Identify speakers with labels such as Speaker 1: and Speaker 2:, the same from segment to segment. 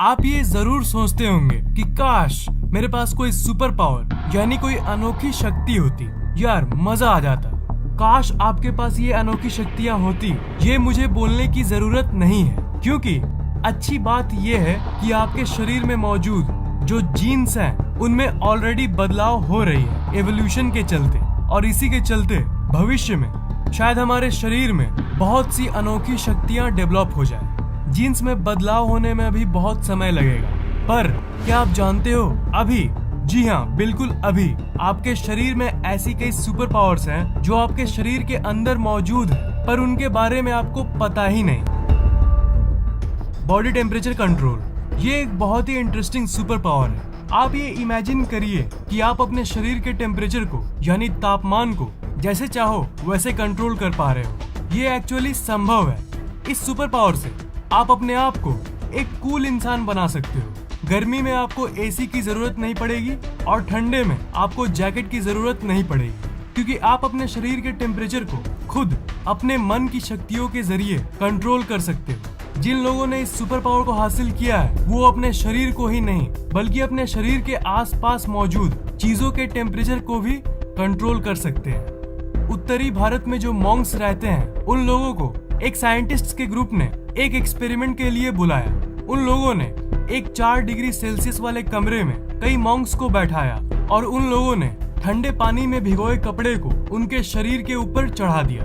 Speaker 1: आप ये जरूर सोचते होंगे कि काश मेरे पास कोई सुपर पावर यानी कोई अनोखी शक्ति होती, यार मजा आ जाता। काश आपके पास ये अनोखी शक्तियाँ होती, ये मुझे बोलने की जरूरत नहीं है, क्योंकि अच्छी बात ये है कि आपके शरीर में मौजूद जो जीन्स हैं उनमें ऑलरेडी बदलाव हो रही है एवोल्यूशन के चलते, और इसी के चलते भविष्य में शायद हमारे शरीर में बहुत सी अनोखी शक्तियाँ डेवलप हो जाए। जीन्स में बदलाव होने में अभी बहुत समय लगेगा, पर क्या आप जानते हो अभी, जी हाँ बिल्कुल अभी, आपके शरीर में ऐसी कई सुपर पावर्स हैं जो आपके शरीर के अंदर मौजूद है, पर उनके बारे में आपको पता ही नहीं। बॉडी टेम्परेचर कंट्रोल, ये एक बहुत ही इंटरेस्टिंग सुपर पावर है। आप ये इमेजिन करिए कि आप अपने शरीर के टेम्परेचर को यानी तापमान को जैसे चाहो वैसे कंट्रोल कर पा रहे हो। ये एक्चुअली संभव है। इस सुपर पावर से आप अपने आप को एक कूल इंसान बना सकते हो। गर्मी में आपको एसी की जरूरत नहीं पड़ेगी और ठंडे में आपको जैकेट की जरूरत नहीं पड़ेगी, क्योंकि आप अपने शरीर के टेम्परेचर को खुद अपने मन की शक्तियों के जरिए कंट्रोल कर सकते हो। जिन लोगों ने इस सुपर पावर को हासिल किया है वो अपने शरीर को ही नहीं बल्कि अपने शरीर के आसपास मौजूद चीजों के टेम्परेचर को भी कंट्रोल कर सकते हैं। उत्तरी भारत में जो मॉन्क्स रहते हैं उन लोगों को एक साइंटिस्ट के ग्रुप ने एक एक्सपेरिमेंट के लिए बुलाया। उन लोगों ने एक 4 डिग्री सेल्सियस वाले कमरे में कई मॉन्क्स को बैठाया और उन लोगों ने ठंडे पानी में भिगोए कपड़े को उनके शरीर के ऊपर चढ़ा दिया।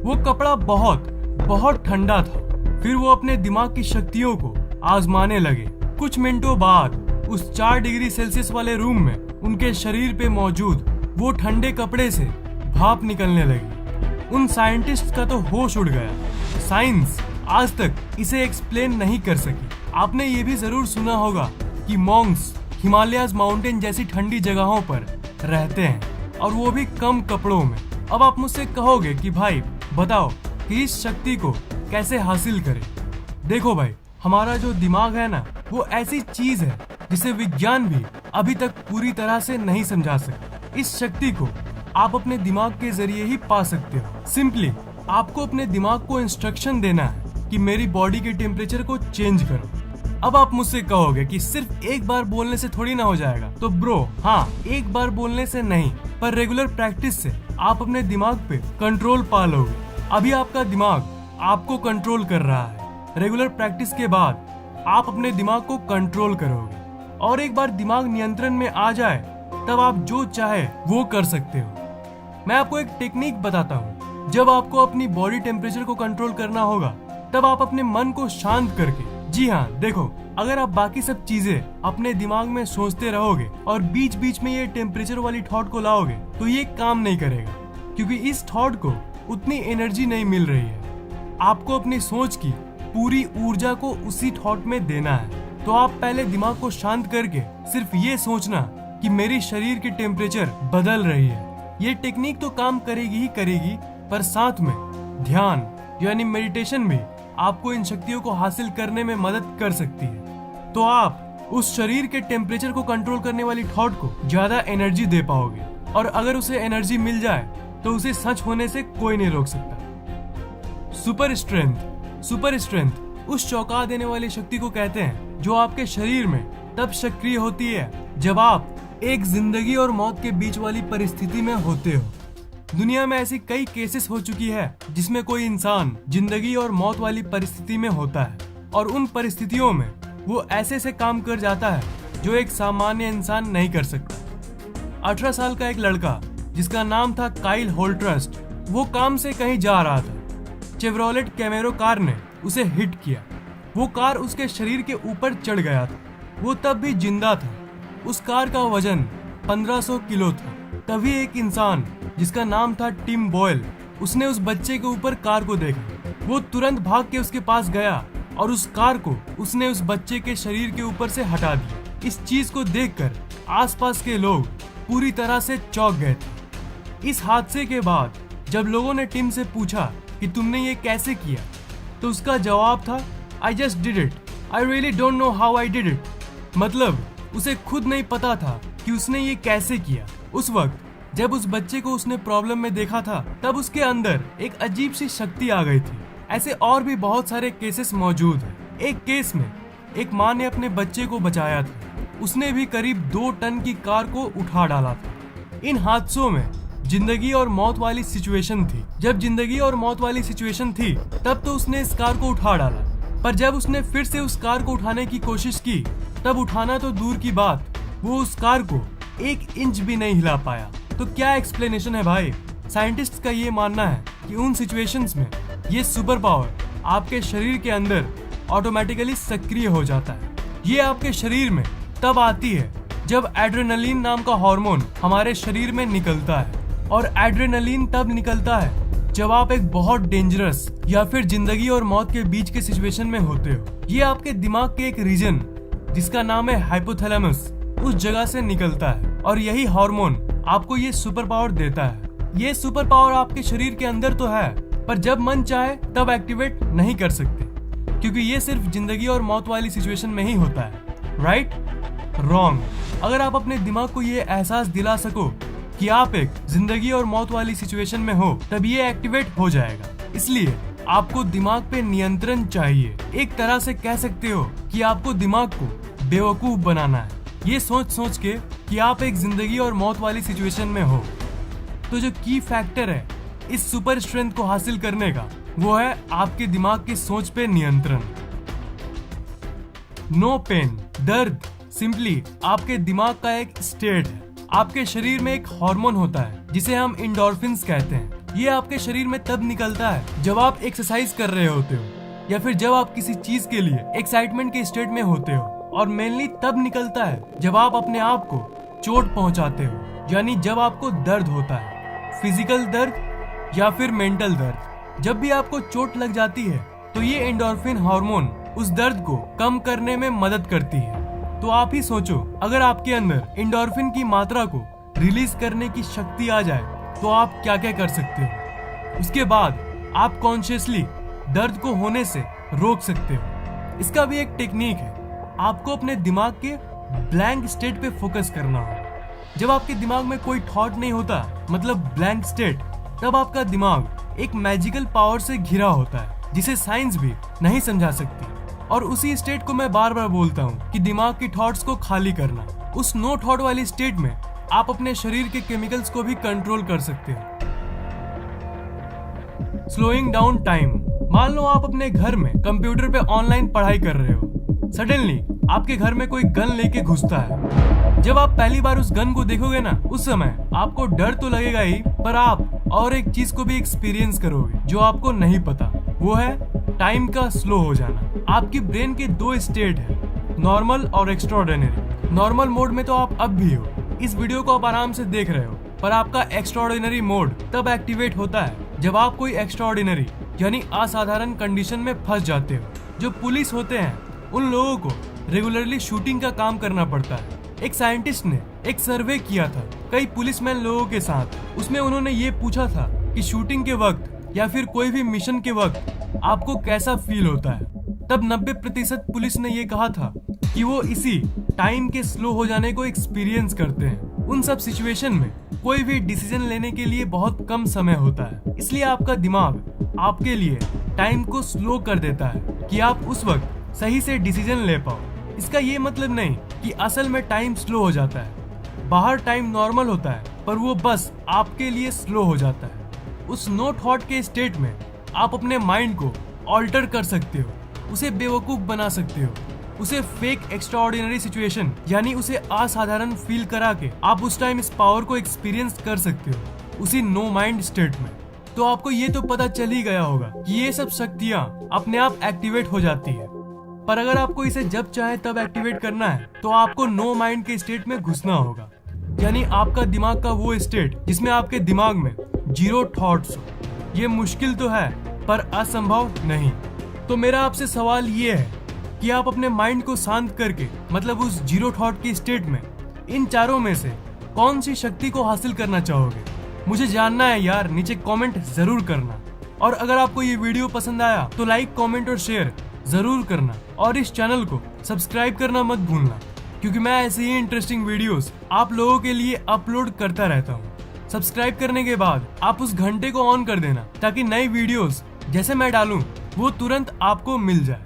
Speaker 1: वो कपड़ा बहुत बहुत ठंडा था। फिर वो अपने दिमाग की शक्तियों को आजमाने लगे। कुछ मिनटों बाद उस 4 डिग्री सेल्सियस वाले रूम में उनके शरीर पे मौजूद वो ठंडे कपड़े से भाप निकलने लगी। उन साइंटिस्ट का तो होश उड़ गया। साइंस आज तक इसे एक्सप्लेन नहीं कर सकी। आपने ये भी जरूर सुना होगा कि मॉन्क्स हिमालयाज माउंटेन जैसी ठंडी जगहों पर रहते हैं और वो भी कम कपड़ों में। अब आप मुझसे कहोगे कि भाई बताओ कि इस शक्ति को कैसे हासिल करें। देखो भाई, हमारा जो दिमाग है ना वो ऐसी चीज है जिसे विज्ञान भी अभी तक पूरी तरह से नहीं समझा सका। इस शक्ति को आप अपने दिमाग के जरिए ही पा सकते हो। सिंपली आपको अपने दिमाग को इंस्ट्रक्शन देना है कि मेरी बॉडी के टेम्परेचर को चेंज करो। अब आप मुझसे कहोगे कि सिर्फ एक बार बोलने से थोड़ी ना हो जाएगा। तो ब्रो हाँ, एक बार बोलने से नहीं, पर रेगुलर प्रैक्टिस से आप अपने दिमाग पे कंट्रोल पा लोगे। अभी आपका दिमाग आपको कंट्रोल कर रहा है। रेगुलर प्रैक्टिस के बाद आप अपने दिमाग को कंट्रोल करोगे, और एक बार दिमाग नियंत्रण में आ जाए तब आप जो चाहे वो कर सकते हो। मैं आपको एक टेक्निक बताता हूँ। जब आपको अपनी बॉडी टेम्परेचर को कंट्रोल करना होगा तब आप अपने मन को शांत करके, जी हाँ देखो, अगर आप बाकी सब चीजें अपने दिमाग में सोचते रहोगे और बीच बीच में ये टेम्परेचर वाली थॉट को लाओगे तो ये काम नहीं करेगा, क्योंकि इस थॉट को उतनी एनर्जी नहीं मिल रही है। आपको अपनी सोच की पूरी ऊर्जा को उसी थॉट में देना है। तो आप पहले दिमाग को शांत करके सिर्फ ये सोचना कि मेरी शरीर की टेम्परेचर बदल रही है। ये टेक्निक तो काम करेगी ही करेगी, पर साथ में ध्यान यानी मेडिटेशन भी आपको इन शक्तियों को हासिल करने में मदद कर सकती है। तो आप उस शरीर के टेम्परेचर को कंट्रोल करने वाली थॉट को ज्यादा एनर्जी दे पाओगे, और अगर उसे एनर्जी मिल जाए तो उसे सच होने से कोई नहीं रोक सकता। सुपर स्ट्रेंथ उस चौंका देने वाली शक्ति को कहते हैं जो आपके शरीर में तब सक्रिय होती है जब आप एक जिंदगी और मौत के बीच वाली परिस्थिति में होते हो। दुनिया में ऐसी कई केसेस हो चुकी है जिसमें कोई इंसान जिंदगी और मौत वाली परिस्थिति में होता है, और उन परिस्थितियों में वो ऐसे से काम कर जाता है जो एक सामान्य इंसान नहीं कर सकता। 18 साल का एक लड़का जिसका नाम था काइल होल्ट्रस्ट, वो काम से कहीं जा रहा था। चेवरोलेट कैमेरो कार ने उसे हिट किया। वो कार उसके शरीर के ऊपर चढ़ गया था। वो तब भी जिंदा था। उस कार का वजन 1500 किलो था। तभी एक इंसान जिसका नाम था टिम बॉयल, उसने उस बच्चे के ऊपर कार को देखा। वो तुरंत भाग के उसके पास गया और उस कार को उसने उस बच्चे के शरीर के ऊपर से हटा दिया। इस चीज को देखकर आसपास के लोग पूरी तरह से चौंक गए थे। इस हादसे के बाद जब लोगों ने टिम से पूछा कि तुमने ये कैसे किया, तो उसका जवाब था, I just did it. I really don't know how I did it. मतलब उसे खुद नहीं पता था कि उसने ये कैसे किया। उस वक्त जब उस बच्चे को उसने प्रॉब्लम में देखा था तब उसके अंदर एक अजीब सी शक्ति आ गई थी। ऐसे और भी बहुत सारे केसेस मौजूद हैं। एक केस में एक माँ ने अपने बच्चे को बचाया था। उसने भी करीब 2 टन की कार को उठा डाला था। इन हादसों में जिंदगी और मौत वाली सिचुएशन थी। जब जिंदगी और मौत वाली सिचुएशन थी तब तो उसने इस कार को उठा डाला, पर जब उसने फिर से उस कार को उठाने की कोशिश की तब उठाना तो दूर की बात, वो उस कार को 1 इंच भी नहीं हिला पाया। तो क्या एक्सप्लेनेशन है भाई? साइंटिस्ट्स का ये मानना है कि उन सिचुएशंस में ये सुपर पावर आपके शरीर के अंदर ऑटोमेटिकली सक्रिय हो जाता है। ये आपके शरीर में तब आती है जब एड्रेनलिन नाम का हार्मोन हमारे शरीर में निकलता है, और एड्रेनलिन तब निकलता है जब आप एक बहुत डेंजरस या फिर जिंदगी और मौत के बीच के सिचुएशन में होते हो। ये आपके दिमाग के एक रीजन जिसका नाम है हाइपोथैलेमस, उस जगह से निकलता है, और यही हार्मोन आपको ये सुपर पावर देता है। ये सुपर पावर आपके शरीर के अंदर तो है, पर जब मन चाहे तब एक्टिवेट नहीं कर सकते, क्योंकि ये सिर्फ जिंदगी और मौत वाली सिचुएशन में ही होता है। राइट? रॉन्ग। अगर आप अपने दिमाग को ये एहसास दिला सको कि आप एक जिंदगी और मौत वाली सिचुएशन में हो, तब ये एक्टिवेट हो जाएगा। इसलिए आपको दिमाग पे नियंत्रण चाहिए। एक तरह से कह सकते हो कि आपको दिमाग को बेवकूफ बनाना है, ये सोच सोच के कि आप एक जिंदगी और मौत वाली सिचुएशन में हो। तो जो की फैक्टर है इस सुपर स्ट्रेंथ को हासिल करने का, वो है आपके दिमाग की सोच पे नियंत्रण। नो पेन, दर्द सिंपली आपके दिमाग का एक स्टेट है। आपके शरीर में एक हार्मोन होता है जिसे हम एंडोर्फिन्स कहते हैं। ये आपके शरीर में तब निकलता है जब आप एक्सरसाइज कर रहे होते हो, या फिर जब आप किसी चीज के लिए एक्साइटमेंट के स्टेट में होते हो, और मेनली तब निकलता है जब आप अपने आप को चोट पहुंचाते हो, यानी जब आपको दर्द होता है, फिजिकल दर्द या फिर मेंटल दर्द। जब भी आपको चोट लग जाती है तो ये एंडोर्फिन हार्मोन उस दर्द को कम करने में मदद करती है। तो आप ही सोचो, अगर आपके अंदर एंडोर्फिन की मात्रा को रिलीज करने की शक्ति आ जाए तो आप क्या क्या कर सकते हो। उसके बाद आप कॉन्शियसली दर्द को होने से रोक सकते हो। इसका भी एक टेक्निक है, आपको अपने दिमाग के ब्लैंक स्टेट पे फोकस करना हो। जब आपके दिमाग में कोई थॉट नहीं होता, मतलब ब्लैंक स्टेट, तब आपका दिमाग एक मैजिकल पावर से घिरा होता है जिसे साइंस भी नहीं समझा सकती। और उसी स्टेट को मैं बार बार बोलता हूँ कि दिमाग की थॉट्स को खाली करना। उस नो थॉट वाली स्टेट में आप अपने शरीर के केमिकल्स को भी कंट्रोल कर सकते हो। Slowing down time. मान लो आप अपने घर में कंप्यूटर पे ऑनलाइन पढ़ाई कर रहे हो, सडनली आपके घर में कोई गन लेके घुसता है। जब आप पहली बार उस गन को देखोगे ना, उस समय आपको डर तो लगेगा ही, पर आप और एक चीज को भी एक्सपीरियंस करोगे जो आपको नहीं पता, वो है टाइम का स्लो हो जाना। आपकी ब्रेन के 2 स्टेट है, नॉर्मल और एक्स्ट्राऑर्डिनरी। नॉर्मल मोड में तो आप अब भी हो, इस वीडियो को आप आराम से देख रहे हो, पर आपका एक्स्ट्राऑर्डिनरी मोड तब एक्टिवेट होता है जब आप कोई एक्स्ट्राऑर्डिनरी यानी असाधारण कंडीशन में फंस जाते हो। जो पुलिस होते हैं उन लोगों को रेगुलरली शूटिंग का काम करना पड़ता है। एक साइंटिस्ट ने एक सर्वे किया था कई पुलिसमैन लोगों के साथ। उसमें उन्होंने ये पूछा था कि शूटिंग के वक्त या फिर कोई भी मिशन के वक्त आपको कैसा फील होता है। तब 90% पुलिस ने ये कहा था कि वो इसी टाइम के स्लो हो जाने को एक्सपीरियंस करते हैं। उन सब सिचुएशन में कोई भी डिसीजन लेने के लिए बहुत कम समय होता है, इसलिए आपका दिमाग आपके लिए टाइम को स्लो कर देता है कि आप उस वक्त सही से डिसीजन ले पाओ। इसका ये मतलब नहीं कि असल में टाइम स्लो हो जाता है। बाहर टाइम नॉर्मल होता है, पर वो बस आपके लिए स्लो हो जाता है। उस नो थॉट के स्टेट में आप अपने माइंड को ऑल्टर कर सकते हो, उसे बेवकूफ बना सकते हो, उसे फेक एक्स्ट्राऑर्डिनरी सिचुएशन यानी उसे असाधारण फील करा के आप उस टाइम इस पावर को एक्सपीरियंस कर सकते हो उसी नो माइंड स्टेट में। तो आपको ये तो पता चल ही गया होगा कि ये सब शक्तियाँ अपने आप एक्टिवेट हो जाती है, पर अगर आपको इसे जब चाहे तब एक्टिवेट करना है तो आपको नो माइंड के स्टेट में घुसना होगा, यानी आपका दिमाग का वो स्टेट जिसमें आपके दिमाग में 0 थॉट्स हो। ये मुश्किल तो है पर असंभव नहीं। तो मेरा आपसे सवाल ये है कि आप अपने माइंड को शांत करके, मतलब उस 0 थॉट की स्टेट में, इन चारों में से कौन सी शक्ति को हासिल करना चाहोगे? मुझे जानना है यार, नीचे कमेंट जरूर करना। और अगर आपको ये वीडियो पसंद आया तो लाइक, कमेंट और शेयर जरूर करना, और इस चैनल को सब्सक्राइब करना मत भूलना, क्योंकि मैं ऐसे ही इंटरेस्टिंग वीडियोस आप लोगों के लिए अपलोड करता रहता हूँ। सब्सक्राइब करने के बाद आप उस घंटे को ऑन कर देना ताकि नई वीडियोस जैसे मैं डालूं वो तुरंत आपको मिल जाए।